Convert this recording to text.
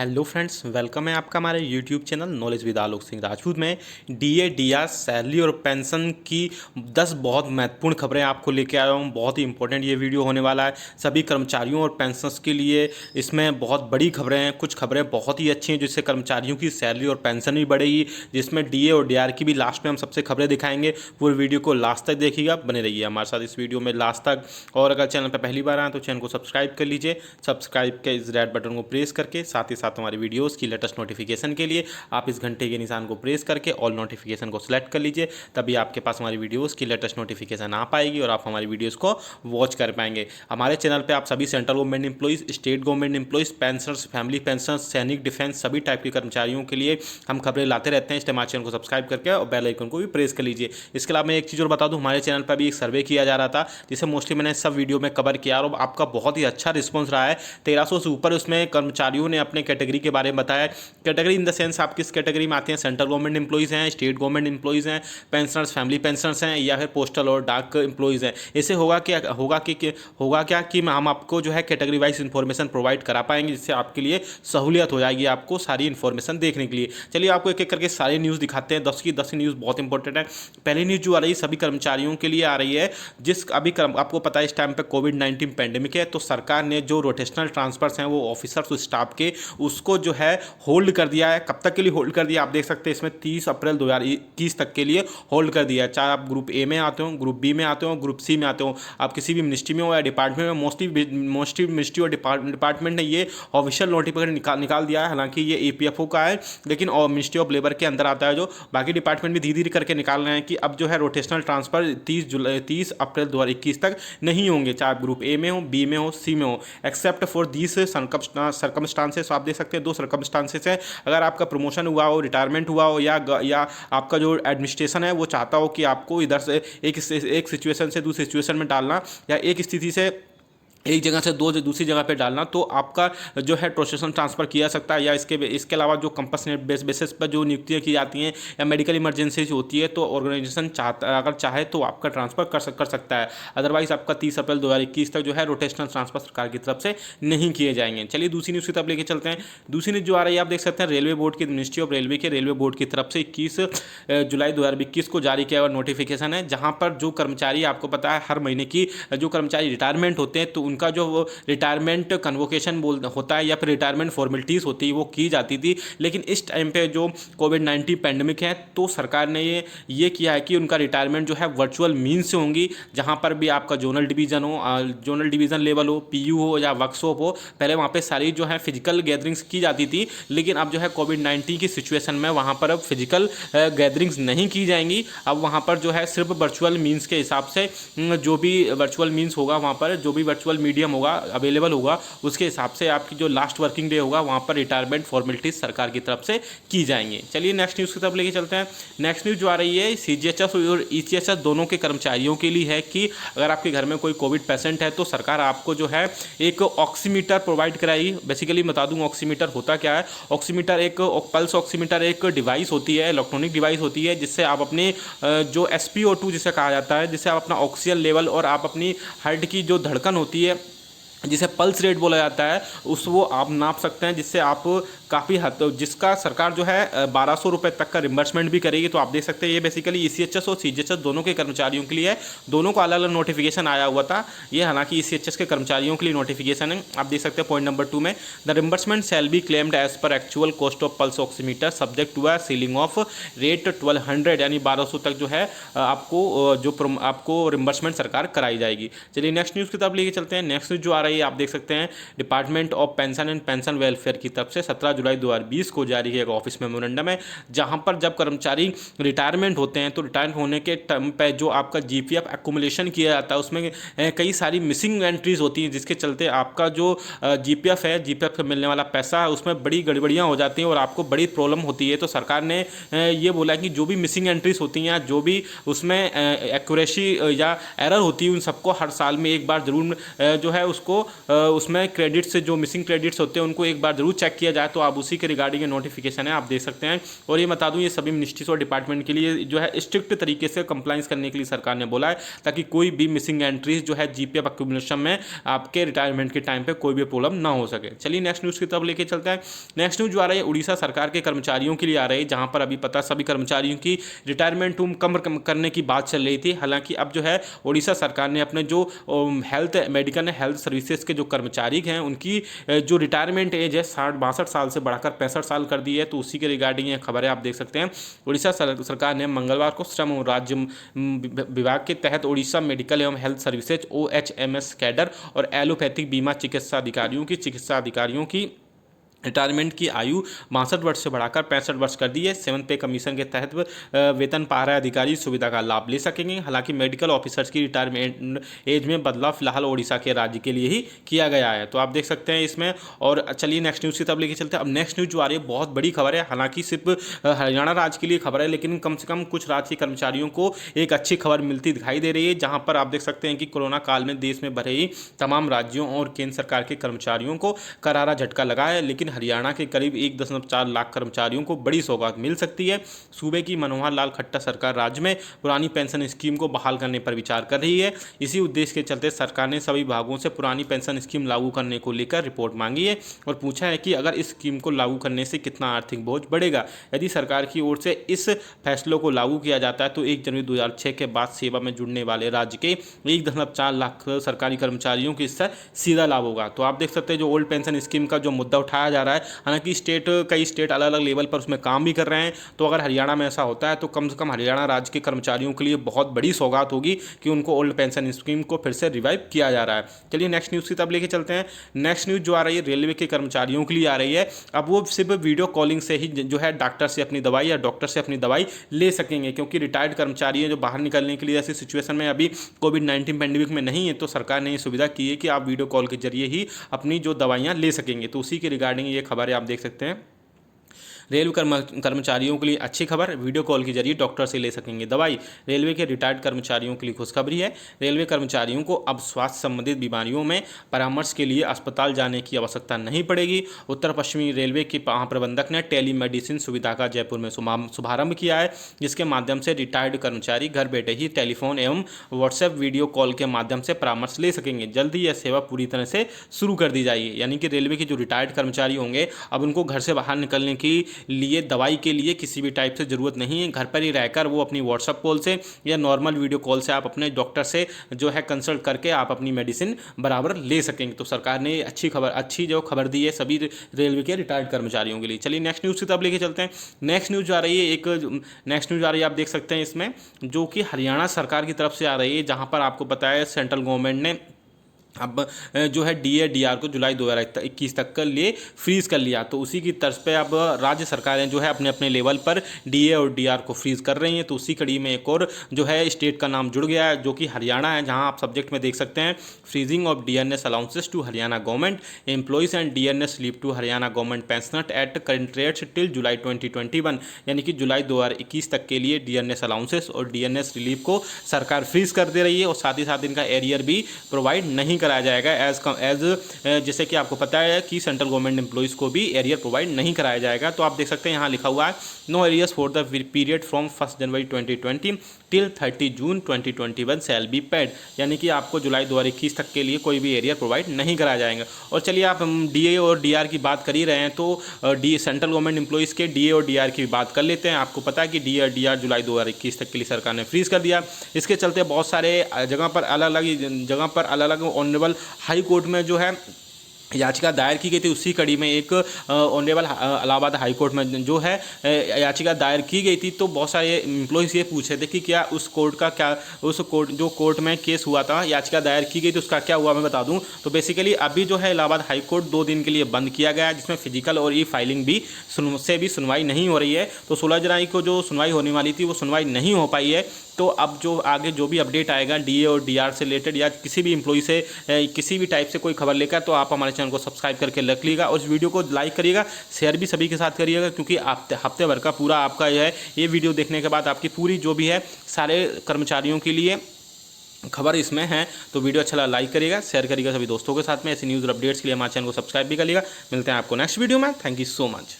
Hello friends, welcome है आपका हमारे YouTube channel knowledge with Alok Singh Rajput में। डीए डीआर सैलरी और पेंशन की 10 बहुत महत्वपूर्ण खबरें आपको लेके आया हूँ। बहुत ही इंपॉर्टेंट ये वीडियो होने वाला है सभी कर्मचारियों और पेंशनर्स के लिए। इसमें बहुत बड़ी खबरें हैं, कुछ खबरें बहुत ही अच्छी हैं जिससे कर्मचारियों की सैलरी और पेंशन भी बढ़ेगी, जिसमें डीए और डीआर की भी लास्ट में हम सबसे खबरें दिखाएंगे। पूरी वीडियो को लास्ट तक देखिएगा, बने रहिए हमारे साथ इस वीडियो में लास्ट तक। और अगर चैनल पर पहली बार आए तो चैनल को सब्सक्राइब कर लीजिए। सब्सक्राइब के इस रेड बटन को प्रेस करके साथ ही साथ हमारी वीडियोस की लेटेस्ट नोटिफिकेशन के लिए आप इस घंटे के निशान को प्रेस करके ऑल नोटिफिकेशन को सिलेक्ट कर लीजिए। तभी आपके पास हमारी वीडियोस की लेटेस्ट नोटिफिकेशन आ पाएगी और आप हमारी वीडियोस को वॉच कर पाएंगे। हमारे चैनल पे आप सभी central government employees, state government employees, pensioners, family pensioners, सैनिक, डिफेंस सभी टाइप के कर्मचारियों के लिए हम खबरें लाते रहते हैं। इसलिए हमारे चैनल को सब्सक्राइब करके और बेल आइकन को भी प्रेस कर लीजिए। इसके अलावा मैं एक चीज़ और बता दूं, हमारे चैनल पर भी एक सर्वे किया जा रहा था जिसे मोस्टली मैंने सब वीडियो में कवर किया और आपका बहुत ही अच्छा रिस्पॉन्स रहा है। 1300 से ऊपर उसमें कर्मचारियों ने अपने कैटेगरी के बारे में बताया। कैटेगरी इन द सेंस आप किस कैटेगरी में आते हैं, सेंट्रल गवर्नमेंट एम्प्लॉइज़ हैं, स्टेट गवर्नमेंट एम्प्लॉइज़ हैं, पेंशनर्स, फैमिली पेंशनर्स हैं, या फिर पोस्टल और डाक एम्प्लॉइज़ हैं। इससे होगा क्या कि हम आपको जो है कैटेगरी वाइज इन्फॉर्मेशन प्रोवाइड करा पाएंगे, जिससे आपके लिए सहूलियत हो जाएगी आपको सारी इन्फॉर्मेशन देखने के लिए। चलिए आपको एक एक करके सारी न्यूज़ दिखाते हैं। 10 की 10 न्यूज़ बहुत इंपॉर्टेंट है। पहली न्यूज़ जो आ रही है सभी कर्मचारियों के लिए आ रही है। आपको पता है इस टाइम पे कोविड-19 पैंडेमिक है, तो सरकार ने जो रोटेशनल ट्रांसफर्स हैं वो ऑफिसर्स स्टाफ के उसको जो है होल्ड कर दिया है। कब तक के लिए होल्ड कर दिया आप देख सकते हैं, इसमें 30 अप्रैल 2021 तक के लिए होल्ड कर दिया है। चाहे आप ग्रुप ए में आते हो, ग्रुप बी में आते हो, ग्रुप सी में आते हो, आप किसी भी मिनिस्ट्री में हो या डिपार्टमेंट में, मोस्टली मिनिस्ट्री और डिपार्टमेंट ने ये ऑफिशियल नोटिफिकेशन निकाल दिया है। हालांकि ये ईपीएफओ का है लेकिन और मिनिस्ट्री ऑफ लेबर के अंदर आता है। जो बाकी डिपार्टमेंट भी धीरे धीरे करके निकाल रहे हैं कि अब जो है रोटेशनल ट्रांसफर 30 अप्रैल 2021 तक नहीं होंगे, चाहे आप ग्रुप ए में हो, बी में हो, सी में हो, एक्सेप्ट फॉर दीज सर्कमस्टांसेस। आप देख सकते हैं दो सर्कमस्टांसेस हैं। अगर आपका प्रमोशन हुआ हो, रिटायरमेंट हुआ हो, या आपका जो एडमिनिस्ट्रेशन है वो चाहता हो कि आपको इधर से एक सिचुएशन से दूसरी सिचुएशन में डालना, या एक स्थिति से एक जगह से दूसरी जगह पे डालना, तो आपका जो है प्रोसेशन ट्रांसफ़र किया सकता है। या इसके अलावा जो कंपसनेट बेसिस पर जो नियुक्तियाँ की जाती हैं या मेडिकल इमरजेंसी होती है, तो ऑर्गेनाइजेशन अगर चाहे तो आपका ट्रांसफ़र कर सकता है। अदरवाइज आपका 30 अप्रैल 2021 तक जो है रोटेशनल ट्रांसफ़र सरकार की तरफ से नहीं किए जाएंगे। चलिए दूसरी न्यूज़ की तरफ लेके चलते हैं। दूसरी न्यूज़ जो आ रही है आप देख सकते हैं रेलवे बोर्ड की, मिनिस्ट्री ऑफ रेलवे के रेलवे बोर्ड की तरफ से 21 जुलाई 2021 को जारी किया हुआ नोटिफिकेशन है, जहाँ पर जो कर्मचारी, आपको पता है हर महीने की जो कर्मचारी रिटायरमेंट होते हैं तो उनका जो रिटायरमेंट कन्वोकेशन होता है या फिर रिटायरमेंट फॉर्मेलिटीज़ होती है वो की जाती थी। लेकिन इस टाइम पे जो कोविड-19 पैंडेमिक है तो सरकार ने ये किया है कि उनका रिटायरमेंट जो है वर्चुअल मीन्स से होंगी, जहाँ पर भी आपका जोनल डिवीज़न लेवल हो, पीयू हो या वर्कशॉप हो। पहले वहाँ पे सारी जो है फिजिकल गैदरिंग्स की जाती थी, लेकिन अब जो है कोविड-19 की सिचुएशन में वहाँ पर अब फिजिकल गैदरिंग्स नहीं की जाएंगी। अब वहाँ पर जो है सिर्फ वर्चुअल मीन्स के हिसाब से जो भी वर्चुअल मीन्स होगा, वहाँ पर जो भी वर्चुअल मीडियम होगा, अवेलेबल होगा, उसके हिसाब से आपकी जो लास्ट वर्किंग डे होगा वहाँ पर रिटायरमेंट फॉर्मेलिटीज सरकार की तरफ से की जाएंगी। चलिए नेक्स्ट न्यूज़ की तरफ लेके चलते हैं। नेक्स्ट न्यूज़ जो आ रही है सीजीएचएस और ईसीएचएस दोनों के कर्मचारियों के लिए है कि अगर आपके घर में कोई कोविड पेशेंट है तो सरकार आपको जो है एक ऑक्सीमीटर प्रोवाइड कराएगी। बेसिकली बता दूँ ऑक्सीमीटर होता क्या है। ऑक्सीमीटर एक पल्स ऑक्सीमीटर एक डिवाइस होती है, इलेक्ट्रॉनिक डिवाइस होती है, जिससे आप अपने जो SpO2 जिसे कहा जाता है, जिससे आप अपना ऑक्सीजन लेवल और आप अपनी हार्ट की जो धड़कन होती है जिसे पल्स रेट बोला जाता है वो आप नाप सकते हैं, जिससे आप काफ़ी हद, जिसका सरकार जो है 1200 रुपये तक का रिम्बर्समेंट भी करेगी। तो आप देख सकते हैं ये बेसिकली ईसीएचएस और सीजीएचएस दोनों के कर्मचारियों के लिए है। दोनों को अलग अलग नोटिफिकेशन आया हुआ था। ये हालांकि ईसीएचएस के कर्मचारियों के लिए नोटिफिकेशन है। आप देख सकते हैं पॉइंट नंबर 2 में the reimbursement shall be claimed as per actual cost of pulse oximeter subject to a ceiling of rate 1200, यानी 1200 तक जो है आपको रिम्बर्समेंट सरकार कराई जाएगी। चलिए नेक्स्ट न्यूज़ की तरफ लेके चलते हैं। नेक्स्ट न्यूज़ जो आ रही है आप देख सकते हैं department of pension and pension welfare की तरफ से 17 जुलाई 2020 को जारी किया गया ऑफिस मेमोरेंडम है, जहां पर जब कर्मचारी रिटायरमेंट होते हैं तो रिटायरमेंट होने के टाइम पे जो आपका जीपीएफ एक्युमुलेशन किया जाता है उसमें कई सारी मिसिंग एंट्रीज होती हैं, जिसके चलते आपका जो जीपीएफ है, जीपीएफ से मिलने वाला पैसा है उसमें बड़ी गड़बड़ियाँ हो जाती हैं और आपको बड़ी प्रॉब्लम होती है। तो सरकार ने ये बोला कि जो भी मिसिंग एंट्रीज होती हैं, जो भी उसमें एक्यूरेसी या एरर होती है, उन सबको हर साल में एक बार जरूर जो है उसको उसमें क्रेडिट्स जो मिसिंग क्रेडिट्स होते हैं उनको एक बार जरूर चेक किया जाए, तो आप उसी के रिगार्डिंग नोटिफिकेशन है आप देख सकते हैं। और ये बता दूं ये सभी मिनिस्ट्रीज और डिपार्टमेंट के लिए जो है स्ट्रिक्ट तरीके से कंप्लाइंस करने के लिए सरकार ने बोला है, ताकि कोई भी मिसिंग एंट्रीज जो है जीपीएफ एक्यूमुलेशन में आपके रिटायरमेंट के टाइम पे कोई भी प्रॉब्लम ना हो सके। चलिए नेक्स्ट न्यूज़ की तरफ लेके चलते हैं। नेक्स्ट न्यूज़ जो आ रही है उड़ीसा सरकार के कर्मचारियों के लिए आ रही है, जहां पर अभी पता सभी कर्मचारियों की रिटायरमेंट उम्र कम करने की बात चल रही थी। हालांकि अब जो है उड़ीसा सरकार ने अपने जो हेल्थ मेडिकल हेल्थ सर्विसेज के जो कर्मचारी हैं उनकी जो रिटायरमेंट एज है 62 साल से बढ़ाकर 65 साल कर दी है। तो उसी के रिगार्डिंग ये खबर है आप देख सकते हैं। उड़ीसा सरकार ने मंगलवार को श्रम और राज्य विभाग के तहत उड़ीसा मेडिकल एवं हेल्थ सर्विसेज OHMS कैडर और एलोपैथिक बीमा चिकित्सा अधिकारियों की रिटायरमेंट की आयु 62 वर्ष से बढ़ाकर 65 वर्ष कर दी है। 7th पे कमीशन के तहत वेतन पा रहे अधिकारी सुविधा का लाभ ले सकेंगे। हालांकि मेडिकल ऑफिसर्स की रिटायरमेंट एज में बदलाव फिलहाल ओडिशा के राज्य के लिए ही किया गया है, तो आप देख सकते हैं इसमें। और चलिए नेक्स्ट न्यूज़ की तरफ लेके चलते हैं। अब नेक्स्ट न्यूज़ जो आ रही है बहुत बड़ी खबर है, हालांकि सिर्फ हरियाणा राज्य के लिए खबर है, लेकिन कम से कम कुछ राज्य के कर्मचारियों को एक अच्छी खबर मिलती दिखाई दे रही है, जहां पर आप देख सकते हैं कि कोरोना काल में देश में भरे ही तमाम राज्यों और केंद्र सरकार के कर्मचारियों को करारा झटका लगा है। लेकिन हरियाणा के करीब 1.4 लाख कर्मचारियों को बड़ी सौगात मिल सकती है। सूबे की मनोहर लाल खट्टर सरकार राज्य में पुरानी पेंशन स्कीम को बहाल करने पर विचार कर रही है। इसी उद्देश्य के चलते सरकार ने सभी विभागों से पुरानी पेंशन स्कीम लागू करने को लेकर रिपोर्ट मांगी है और पूछा है कि अगर इस स्कीम को लागू करने से कितना आर्थिक बोझ बढ़ेगा। यदि सरकार की ओर से इस फैसलों को लागू किया जाता है तो 1 जनवरी 2006 के बाद सेवा में जुड़ने वाले राज्य के 1.4 लाख सरकारी कर्मचारियों को इससे सीधा लाभ होगा। तो आप देख सकते हैं जो ओल्ड पेंशन स्कीम का जो मुद्दा उठाया जा रहा है, हालांकि कई स्टेट अलग अलग लेवल पर उसमें काम भी कर रहे हैं। तो अगर हरियाणा में ऐसा होता है तो कम से कम हरियाणा राज्य के कर्मचारियों के लिए बहुत बड़ी सौगात होगी कि उनको ओल्ड पेंशन स्कीम को फिर से रिवाइव किया जा रहा है। चलिए नेक्स्ट न्यूज़ की तब लेके चलते हैं। नेक्स्ट न्यूज़ जो आ रही है रेलवे के कर्मचारियों के लिए आ रही है। अब वो सिर्फ वीडियो कॉलिंग से ही जो है डॉक्टर से अपनी दवाई या डॉक्टर से अपनी दवाई ले सकेंगे, क्योंकि रिटायर्ड कर्मचारी हैं जो बाहर निकलने के लिए ऐसी सिचुएशन में अभी कोविड-19 पैंडेमिक में नहीं है, तो सरकार ने ये सुविधा की है कि आप वीडियो कॉल के जरिए ही अपनी जो दवाइयाँ ले सकेंगे। तो उसी के रिगार्डिंग ये खबर है आप देख सकते हैं। रेलवे कर्मचारियों के लिए अच्छी खबर, वीडियो कॉल के जरिए डॉक्टर से ले सकेंगे दवाई। रेलवे के रिटायर्ड कर्मचारियों के लिए खुशखबरी है। रेलवे कर्मचारियों को अब स्वास्थ्य संबंधित बीमारियों में परामर्श के लिए अस्पताल जाने की आवश्यकता नहीं पड़ेगी। उत्तर पश्चिमी रेलवे के महाप्रबंधक ने टेली मेडिसिन सुविधा का जयपुर में शुभारंभ किया है, जिसके माध्यम से रिटायर्ड कर्मचारी घर बैठे ही टेलीफोन एवं व्हाट्सएप वीडियो कॉल के माध्यम से परामर्श ले सकेंगे। जल्द ही यह सेवा पूरी तरह से शुरू कर दी जाएगी, यानी कि रेलवे के जो रिटायर्ड कर्मचारी होंगे अब उनको घर से बाहर निकलने की लिए दवाई के लिए किसी भी टाइप से ज़रूरत नहीं है। घर पर ही रहकर वो अपनी व्हाट्सएप कॉल से या नॉर्मल वीडियो कॉल से आप अपने डॉक्टर से जो है कंसल्ट करके आप अपनी मेडिसिन बराबर ले सकेंगे। तो सरकार ने अच्छी जो खबर दी है सभी रेलवे के रिटायर्ड कर्मचारियों के लिए। चलिए नेक्स्ट न्यूज़ की तरफ लेके चलते हैं। नेक्स्ट न्यूज़ आ रही है नेक्स्ट न्यूज़ आ रही है आप देख सकते हैं इसमें, जो कि हरियाणा सरकार की तरफ से आ रही है, जहाँ पर आपको पता है सेंट्रल गवर्नमेंट ने अब जो है DA/DR को जुलाई 2021 तक के लिए फ्रीज़ कर लिया। तो उसी की तर्ज पे अब राज्य सरकारें जो है अपने अपने लेवल पर DA और DR को फ्रीज़ कर रही हैं। तो उसी कड़ी में एक और जो है स्टेट का नाम जुड़ गया है, जो कि हरियाणा है, जहां आप सब्जेक्ट में देख सकते हैं freezing of DNS allowances to Haryana government employees and DNS leave to Haryana government pensioner at current rates till July 2021, यानी कि जुलाई 2021 तक के लिए DNS अलाउंसेस और DNS रिलीफ को सरकार फ्रीज कर दे रही है। और साथ ही साथ इनका एरियर भी प्रोवाइड नहीं कराया जाएगा एज जैसे कि आपको पता है कि सेंट्रल गवर्नमेंट एम्प्लॉइज को भी एरियर प्रोवाइड नहीं कराया जाएगा। तो आप देख सकते हैं यहाँ लिखा हुआ है no arrears for the period from 1 January 2020 till 30 June 2021 shall be paid, यानी कि आपको जुलाई 2021 तक के लिए कोई भी एरियर प्रोवाइड नहीं कराया जाएगा। और चलिए आप DA और DR की बात कर ही रहे हैं, तो सेंट्रल गवर्नमेंट एम्प्लॉइज़ के DA और DR की बात कर लेते हैं। आपको पता है कि DA और DR जुलाई 2021 तक के लिए सरकार ने फ्रीज कर दिया। इसके चलते बहुत सारे जगह पर अलग अलग ऑनरेबल हाई कोर्ट में जो है याचिका दायर की गई थी। उसी कड़ी में एक ऑनरेबल इलाहाबाद हाई कोर्ट में जो है याचिका दायर की गई थी। तो बहुत सारे एम्प्लॉइज़ ये पूछ रहे थे कि क्या उस कोर्ट में केस हुआ था, याचिका दायर की गई थी, उसका क्या हुआ मैं बता दूं। तो बेसिकली अभी जो है इलाहाबाद हाई कोर्ट 2 दिन के लिए बंद किया गया है, जिसमें फिजिकल और फाइलिंग भी से सुनवाई नहीं हो रही है। तो 16 जुलाई को जो सुनवाई होने वाली थी वो सुनवाई नहीं हो पाई है। तो अब जो आगे जो भी अपडेट आएगा DA और DR से रिलेटेड या किसी भी एम्प्लॉई से किसी भी टाइप से कोई खबर लेकर, तो आप हमारे चैनल को सब्सक्राइब करके रख लीजिएगा और इस वीडियो को लाइक करिएगा, शेयर भी सभी के साथ करिएगा, क्योंकि हफ्ते भर का पूरा आपका ये वीडियो देखने के बाद आपकी पूरी जो भी है सारे कर्मचारियों के लिए खबर इसमें है। तो वीडियो अच्छा लगा लाइक करिएगा, शेयर करिएगा सभी दोस्तों के साथ में। ऐसी न्यूज़ और अपडेट्स के लिए हमारे चैनल को सब्सक्राइब भी करिएगा। मिलते हैं आपको नेक्स्ट वीडियो में। Thank you so much.